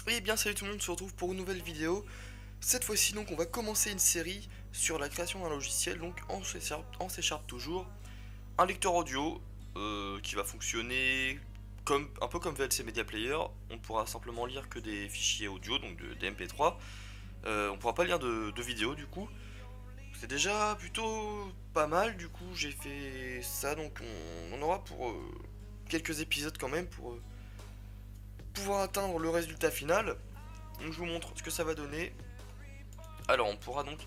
Et bien salut tout le monde, on se retrouve pour une nouvelle vidéo. Cette fois-ci donc on va commencer une série sur la création d'un logiciel, donc en C Sharp toujours. Un lecteur audio qui va fonctionner comme, un peu comme VLC Media Player. On pourra simplement lire que des fichiers audio, donc des MP3. On pourra pas lire de vidéos du coup. C'est déjà plutôt pas mal, du coup j'ai fait ça, donc on en aura pour quelques épisodes quand même pour pouvoir atteindre le résultat final. Donc je vous montre ce que ça va donner. Alors on pourra donc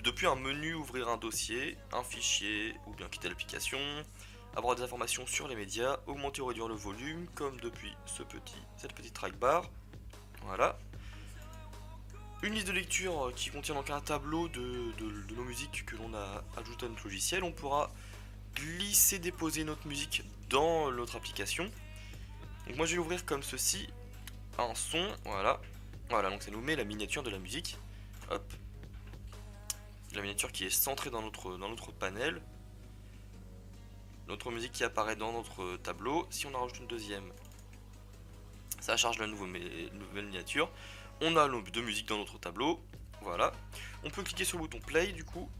depuis un menu ouvrir un dossier, un fichier ou bien quitter l'application, avoir des informations sur les médias, augmenter ou réduire le volume comme depuis cette petite trackbar. Voilà. Une liste de lecture qui contient donc un tableau de nos musiques que l'on a ajouté à notre logiciel. On pourra glisser, déposer notre musique dans notre application. Donc moi je vais ouvrir comme ceci un son, voilà. Voilà, donc ça nous met la miniature de la musique. Hop. La miniature qui est centrée dans notre panel. Notre musique qui apparaît dans notre tableau. Si on en rajoute une deuxième, ça charge la nouvelle miniature. On a nos deux musiques dans notre tableau. Voilà. On peut cliquer sur le bouton play du coup.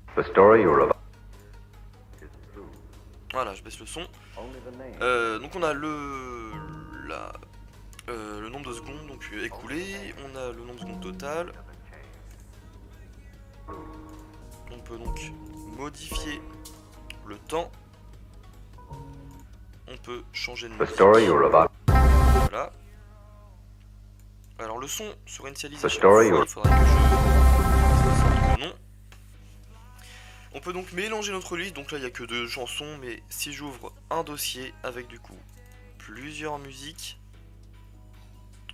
Voilà, je baisse le son. Donc on a le nombre de secondes donc écoulé. On a le nombre de secondes total. On peut donc modifier le temps. On peut changer de musique. Voilà. Alors le son sera initialisé à chaque fois, il faudra que je le nom. On peut donc mélanger notre liste, donc là il n'y a que deux chansons, mais si j'ouvre un dossier avec du coup plusieurs musiques,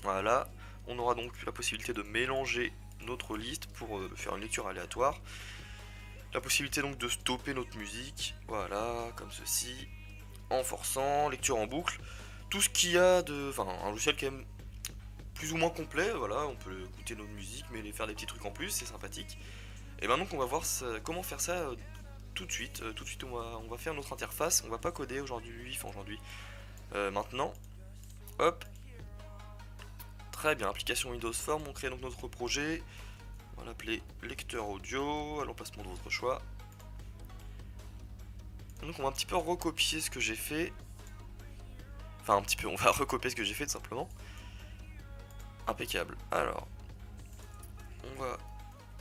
voilà, on aura donc la possibilité de mélanger notre liste pour faire une lecture aléatoire. La possibilité donc de stopper notre musique, voilà, comme ceci, en forçant, lecture en boucle, tout ce qu'il y a de... Enfin, un logiciel quand même plus ou moins complet, voilà, on peut écouter notre musique mais les faire des petits trucs en plus, c'est sympathique. Et maintenant donc on va voir comment faire ça tout de suite. Tout de suite on va faire notre interface, on va pas coder aujourd'hui, maintenant. Hop. Très bien, application Windows Form, on crée donc notre projet. On va l'appeler lecteur audio, allons placement de votre choix. Donc on va un petit peu recopier ce que j'ai fait. Enfin un petit peu, on va recopier ce que j'ai fait tout simplement. Impeccable. Alors, on va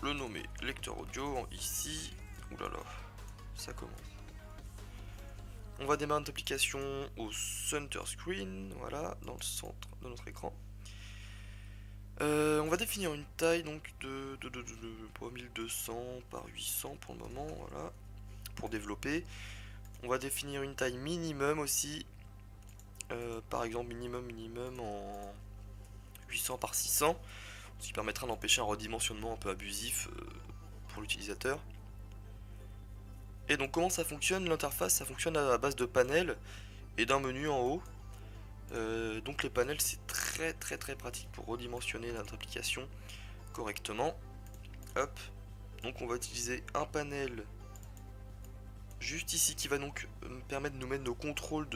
le nommer lecteur audio ici. Oulala, ça commence. On va démarrer notre application au center screen, voilà, dans le centre de notre écran. On va définir une taille donc de 1200 par 800 pour le moment, voilà, pour développer. On va définir une taille minimum aussi, par exemple minimum en 800 par 600, ce qui permettra d'empêcher un redimensionnement un peu abusif pour l'utilisateur. Et donc comment ça fonctionne l'interface? Ça fonctionne à base de panels et d'un menu en haut. Donc les panels c'est très pratique pour redimensionner notre application correctement. Hop. Donc on va utiliser un panel juste ici qui va donc me permettre de nous mettre nos contrôles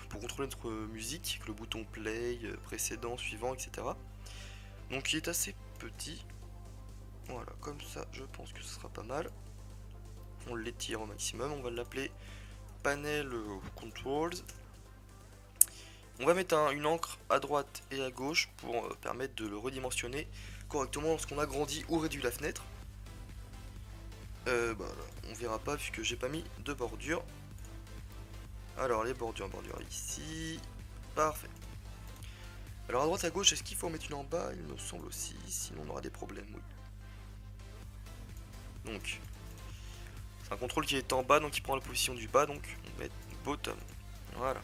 pour contrôler notre musique, avec le bouton play, précédent, suivant, etc. Donc il est assez petit. Voilà, comme ça je pense que ce sera pas mal. On l'étire au maximum, on va l'appeler panel controls. On va mettre une encre à droite et à gauche pour permettre de le redimensionner correctement lorsqu'on a grandi ou réduit la fenêtre. On verra pas puisque j'ai pas mis de bordure. Alors les bordures ici. Parfait. Alors à droite à gauche, est-ce qu'il faut en mettre une en bas? Il me semble aussi, sinon on aura des problèmes, oui. Donc, c'est un contrôle qui est en bas, donc il prend la position du bas, donc on met bottom. Voilà.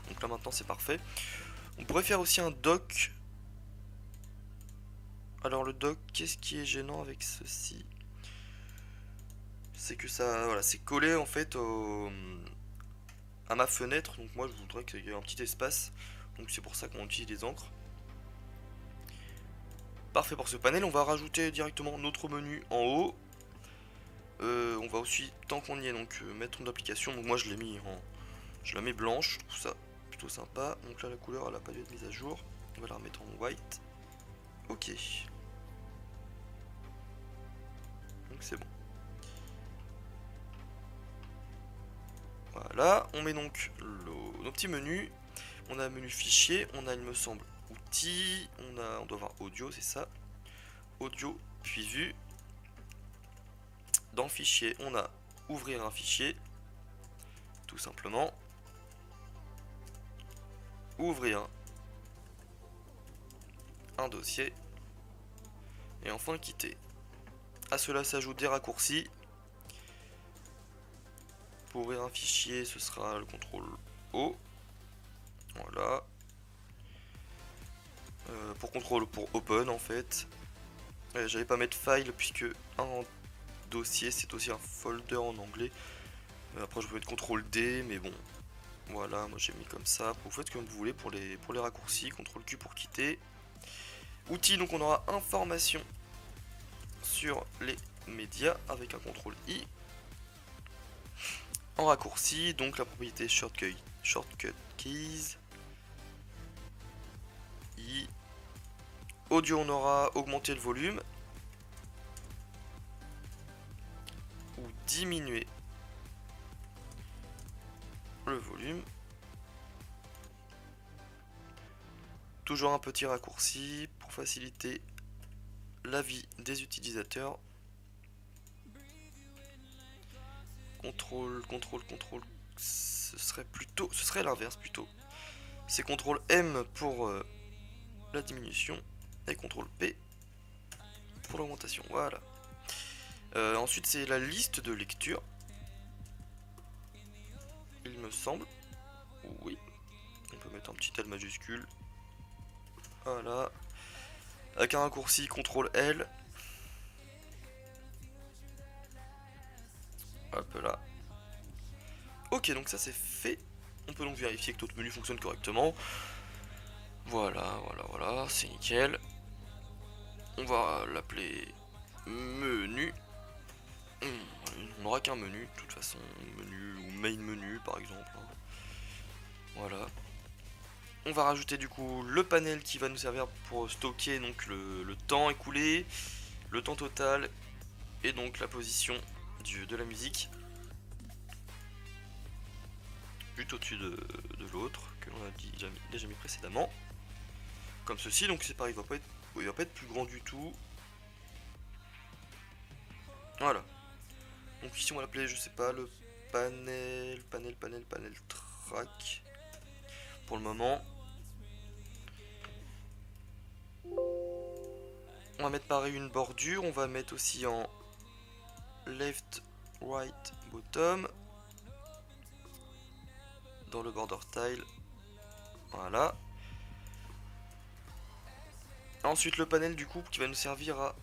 Donc là maintenant c'est parfait. On pourrait faire aussi un dock. Alors le dock, qu'est-ce qui est gênant avec ceci? C'est que ça, voilà, c'est collé en fait à ma fenêtre. Donc moi je voudrais qu'il y ait un petit espace. Donc c'est pour ça qu'on utilise les encres. Parfait pour ce panel. On va rajouter directement notre menu en haut. On va aussi, tant qu'on y est, donc mettre une application. Donc moi je l'ai mis je la mets blanche, je trouve ça plutôt sympa. Donc là la couleur elle a pas dû être mise à jour. On va la remettre en white. Ok. Donc c'est bon. Voilà, on met donc nos petits menus. On a un menu fichier, on a il me semble outils, on doit avoir audio, c'est ça. Audio, puis vue. Dans fichier, on a ouvrir un fichier, tout simplement. Ouvrir un dossier. Et enfin quitter. À cela s'ajoutent des raccourcis. Pour ouvrir un fichier, ce sera le contrôle O. Voilà. Pour open en fait. J'allais pas mettre file puisque un dossier c'est aussi un folder en anglais. Après je peux mettre CTRL D mais bon. Voilà, moi j'ai mis comme ça. Vous faites comme vous voulez pour les raccourcis. CTRL Q pour quitter. Outils, donc on aura information sur les médias avec un CTRL I. En raccourci, donc la propriété shortcut keys. I. Audio, on aura augmenté le volume ou diminuer le volume. Toujours un petit raccourci pour faciliter la vie des utilisateurs. CTRL, ce serait l'inverse plutôt. C'est CTRL M pour la diminution et CTRL P pour l'augmentation. Voilà. Ensuite c'est la liste de lecture. Il me semble. Oui. On peut mettre un petit L majuscule. Voilà. Avec un raccourci CTRL L. Hop là. Ok, donc ça c'est fait. On peut donc vérifier que notre menu fonctionne correctement. Voilà, c'est nickel. On va l'appeler menu. On n'aura qu'un menu, de toute façon, menu ou main menu par exemple. Voilà. On va rajouter du coup le panel qui va nous servir pour stocker donc le temps écoulé, le temps total et donc la position de la musique. Juste au-dessus de l'autre que l'on a déjà mis précédemment. Comme ceci, donc c'est pareil, il va pas être plus grand du tout. Voilà. Donc ici on va l'appeler, je sais pas, le panel track. Pour le moment. On va mettre pareil une bordure, on va mettre aussi en left, right, bottom. Dans le border tile. Voilà. Ensuite le panel du coup qui va nous servir à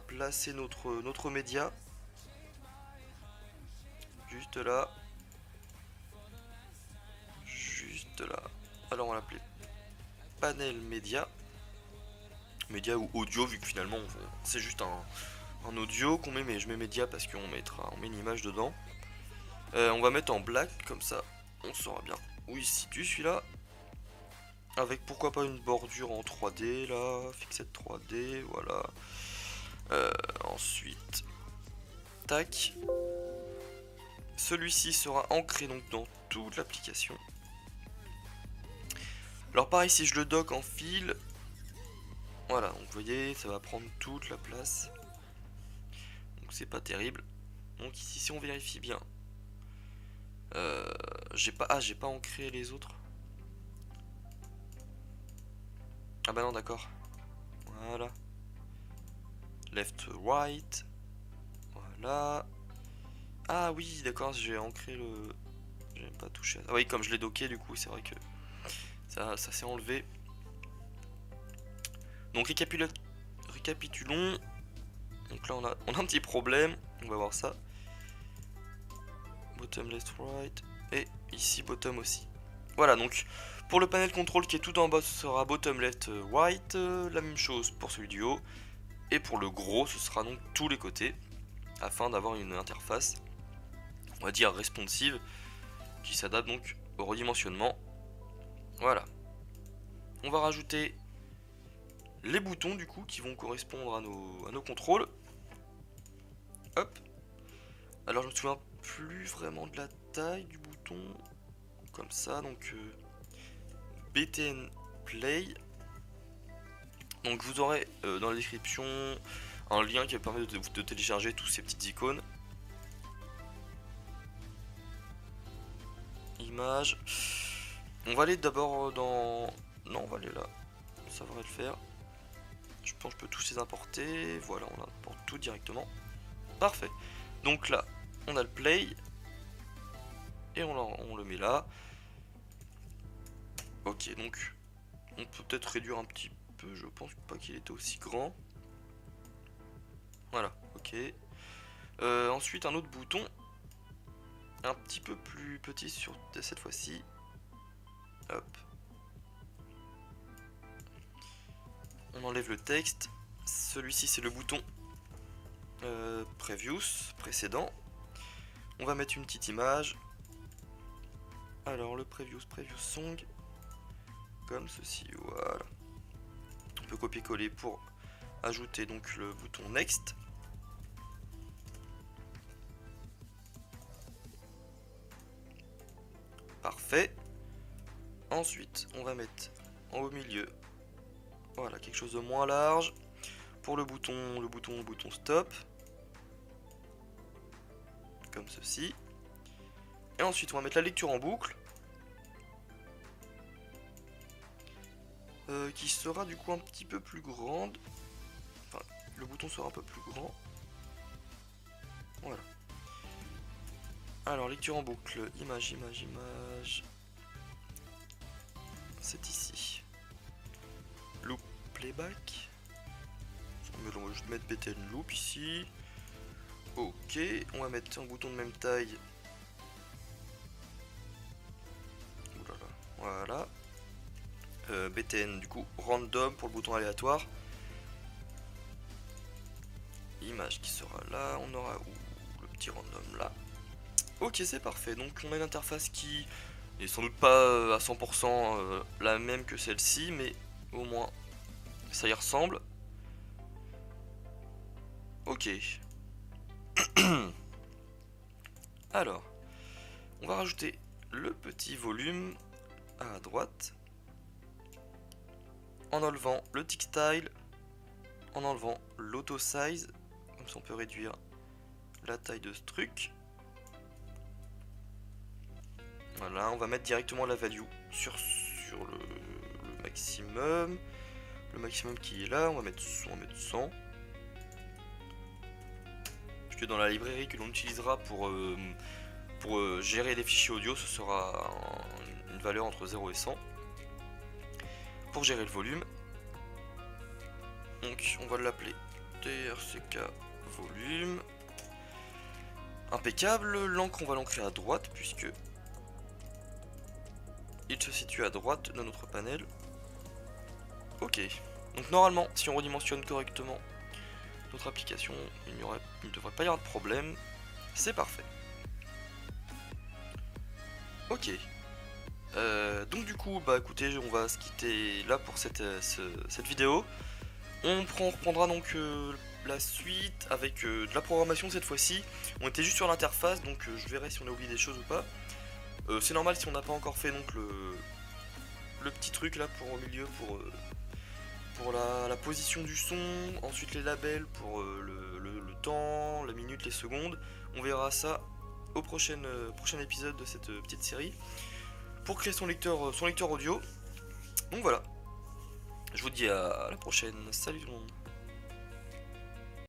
placer notre média. Juste là. Juste là. Alors on va l'appeler panel média. Média ou audio vu que finalement c'est juste un audio qu'on met, mais je mets média parce qu'on met une image dedans. On va mettre en black comme ça on saura bien où il se situe celui-là. Avec pourquoi pas une bordure en 3D là, fixette 3D, voilà. Ensuite, tac. Celui-ci sera ancré donc dans toute l'application. Alors pareil, si je le dock en fil, voilà, donc vous voyez, ça va prendre toute la place. Donc c'est pas terrible. Donc ici, si on vérifie bien, j'ai pas ancré les autres. Ah bah non, d'accord. Voilà. Left, right. Voilà. Ah oui, d'accord, j'ai ancré le... J'ai pas touché. Ah oui, comme je l'ai docké, du coup, c'est vrai que ça s'est enlevé. Donc récapitulons. Donc là, on a un petit problème. On va voir ça. Bottom, left, right. Et ici, bottom aussi. Voilà, donc pour le panel contrôle qui est tout en bas, ce sera bottom, left, right. La même chose pour celui du haut. Et pour le gros, ce sera donc tous les côtés. Afin d'avoir une interface, on va dire responsive, qui s'adapte donc au redimensionnement Voilà. On va rajouter les boutons du coup qui vont correspondre à nos contrôles. Hop. Alors je me souviens plus vraiment de la taille du bouton. Comme ça, donc BTN Play. Donc vous aurez dans la description un lien qui va permettre de télécharger tous ces petites icônes. Images. On va aller d'abord dans... Non, on va aller là. Ça devrait le faire. Je pense que je peux tous les importer. Voilà, on importe tout directement. Parfait. Donc là, on a le play. Et on le met là. Ok, donc on peut peut-être réduire un petit peu. Je pense pas qu'il était aussi grand. Voilà, ok. Ensuite, un autre bouton. Un petit peu plus petit sur cette fois-ci. Hop. On enlève le texte. Celui-ci, c'est le bouton Previous, précédent. On va mettre une petite image. Alors, le Previous Song. Comme ceci, voilà. On peut copier-coller pour ajouter donc le bouton Next. Parfait. Ensuite, on va mettre en haut milieu, voilà, quelque chose de moins large. Pour le bouton stop. Comme ceci. Et ensuite, on va mettre la lecture en boucle. Qui sera du coup un petit peu plus grande. Enfin, le bouton sera un peu plus grand. Voilà. Alors, lecture en boucle, image. C'est ici. Loop playback. On va juste mettre BTN loop ici. Ok, on va mettre un bouton de même taille. Oulala, voilà. BTN du coup random pour le bouton aléatoire. Image qui sera là, on aura le petit random là. Ok, c'est parfait, donc on a une interface qui est sans doute pas à 100% la même que celle-ci, mais au moins ça y ressemble. Ok. Alors, on va rajouter le petit volume à droite. En enlevant le tick style, en enlevant l'auto size, comme ça on peut réduire la taille de ce truc. Voilà, on va mettre directement la value sur le maximum. Le maximum qui est là, on va mettre 100. Puisque dans la librairie que l'on utilisera pour gérer les fichiers audio, ce sera une valeur entre 0 et 100. Pour gérer le volume, donc on va l'appeler trck volume. Impeccable. L'encre, on va l'ancrer à droite puisque il se situe à droite de notre panel. Ok, donc normalement si on redimensionne correctement notre application, il ne devrait pas y avoir de problème. C'est parfait. Ok. Donc du coup, bah écoutez, on va se quitter là pour cette vidéo. On reprendra donc la suite avec de la programmation cette fois-ci. On était juste sur l'interface, donc je verrai si on a oublié des choses ou pas. C'est normal si on n'a pas encore fait donc le petit truc là pour au milieu pour la position du son, ensuite les labels pour le temps, la minute, les secondes. On verra ça au prochain épisode de cette petite série. Pour créer son lecteur audio. Donc voilà. Je vous dis à la prochaine. Salut tout le monde.